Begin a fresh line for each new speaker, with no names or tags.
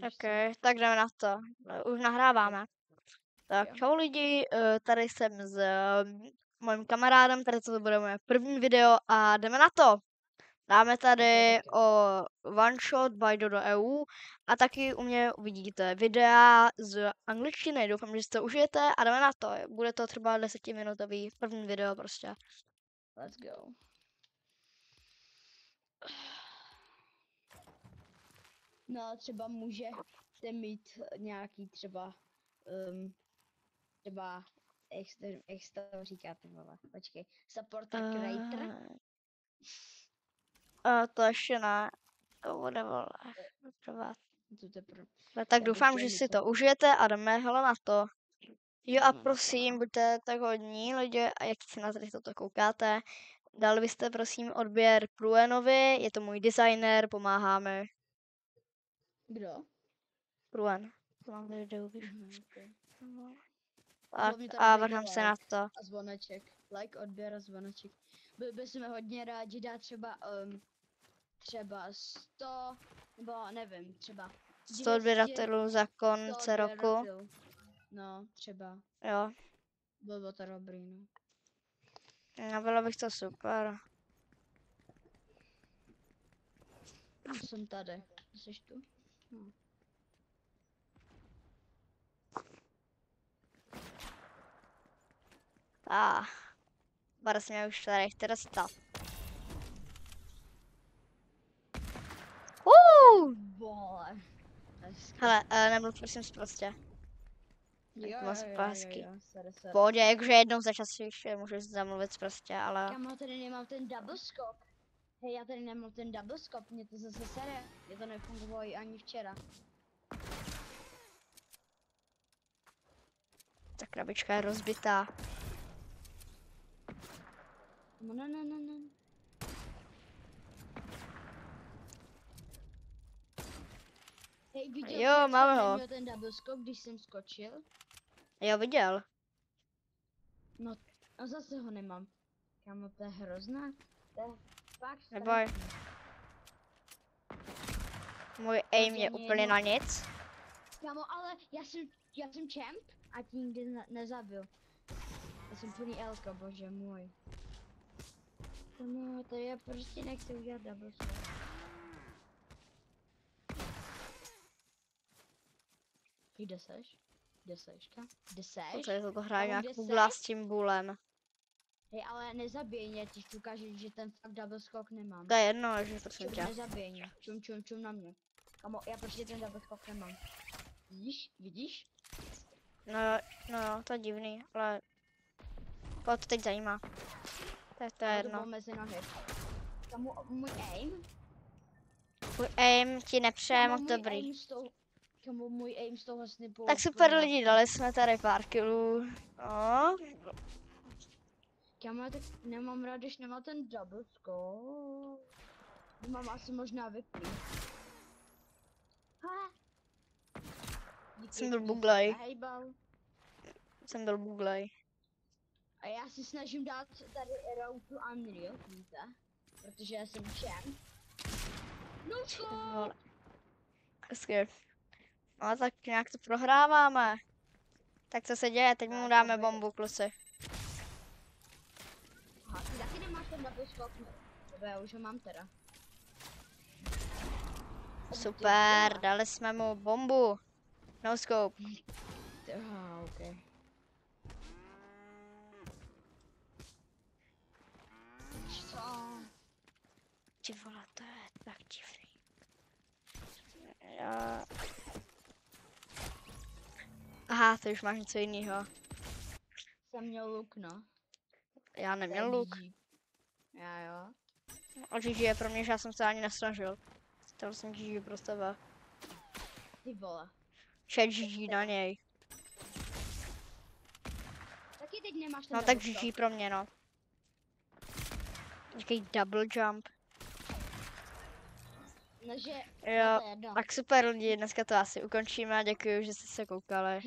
Ok, tak jdeme na to. Už nahráváme. Tak
Jo.
čau lidi, tady jsem s mojím kamarádem, tady to bude moje první video a jdeme na to. Dáme tady
taky.
o One Shot by Dodo EU a taky u mě uvidíte videa z angličtiny, doufám, že si to užijete a jdeme na to. Bude to třeba 10minutový první video prostě.
Let's go. No, třeba můžete mít nějaký třeba, jak se to říká, ty vole, počkej, supporter creator.
To ještě ne, to bude vole, třeba.
To teprve.
Tak
Já bych
doufám,
chtěl
že
mít
si to užijete a jdeme hele na to. Jo a
Jdeme na to,
prosím,
no.
buďte tak hodní lidi a jak si na tady toto koukáte, dali byste prosím odběr Pruenovi, je to můj designer, pomáháme.
Kdo?
Pruen. To mám tady video, víš.
Okay.
Tak
Hlavně tady
a
dejte
vrhám se
like
na to.
A zvoneček. Like, odběr a zvoneček. Byli bychom hodně rádi dát třeba 100, nebo nevím, třeba
100 odběratelů za konce roku.
No, třeba.
Jo.
Bylo to dobrý, no.
No, bylo bych to super.
Jsem tady. Jsi tu? No.
Bara jsem mě už tady chtěla stát.
Vole.
Hele, nebyl prosím prostě.
Jo,
V pohodě, jakože jednou za čas ještě můžu zamluvit prostě, ale...
Kámo, tady nemám ten double scope. Hej, já tady nemám ten double scope, mě to zase sere. Mě to nefungovalo i ani včera.
Ta krabička je rozbitá.
No. Hej, viděl jsi, jak
máme
jsem
ho.
neměl ten double scope, když jsem skočil?
Jo, viděl.
No, a zase ho nemám. Kámo, to je hrozná. To je fakt
Neboj.
strašný.
Můj aim je úplně na nic.
Kámo, ale já jsem champ a ti nikdy nezabil. Já jsem plný elko, bože můj. Kámo, to já prostě nechci udělat double scope. Kde seš? Kde seš?
Protože to hraje
Kámo,
nějak
kde
Google
seš?
s tím bulem.
Hej, ale nezabij mě, ti ukážu, že ten fakt double skok nemám.
To je jedno, že prosím tě.
Nezabij mě, čum na mě. Kamo, já prostě ten double skok nemám. Vidíš?
No, to je divný, ale... Koho to teď zajímá? To je
To
jedno.
bylo mezi nohy. Kamo, můj aim?
Tvůj aim ti nepřeje moc dobrý.
Kamo, můj aim z toho snipu.
Tak super lidi, dali jsme tady pár kilů. No.
Kamo, tak nemám rád, když nemá ten double skok. Mám asi možná vyplý.
Jsem byl buglej.
A já si snažím dát tady Road to Unreal, víte? Protože já jsem champ. No co?
Hezky. No tak nějak to prohráváme. Tak co se děje? Teď mu dáme bombu, kluci.
Aha, ty taky nemáš ten double skok? Já už ho mám teda.
Super, dali jsme mu bombu. No scope.
Aha, ok.
Ty vole, to je tak divný. Já... Aha, ty už máš něco jiného.
Jsem měl luk, no.
Já neměl luk.
Já jo.
A GG je pro mě, že já jsem se ani nesnažil. Stal jsem GG pro tebe.
Ty vole.
Chat GG na něj.
Taky teď nemáš ten
No tak GG pro mě, no. Říkej double jump.
No, že...
Jo, tak super lidi, dneska to asi ukončíme a děkuji, že jste se koukali.